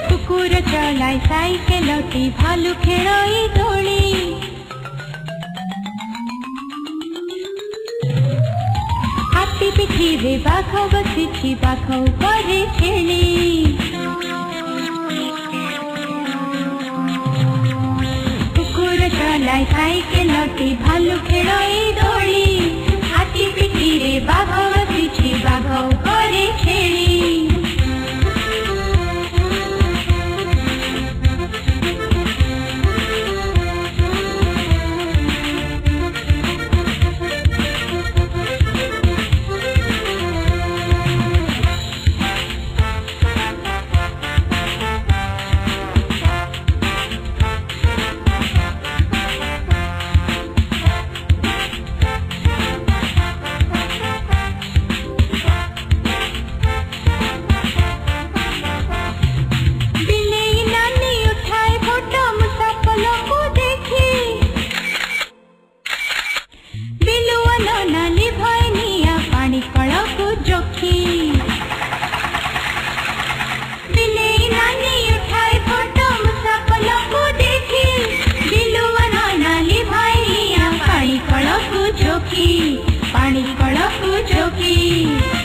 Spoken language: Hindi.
कुकुर चलाय साइकेलटी भालू खेळई दोळी हाथी पिठीरे बाघ बसिछि बाघ उपरे छेली कुकुर चलाय साइकेलटी भालू खेळई दोळी हाथी पिठीरे बाघ बसिछि बाघ उपरे छेली पानी कड़क चौकी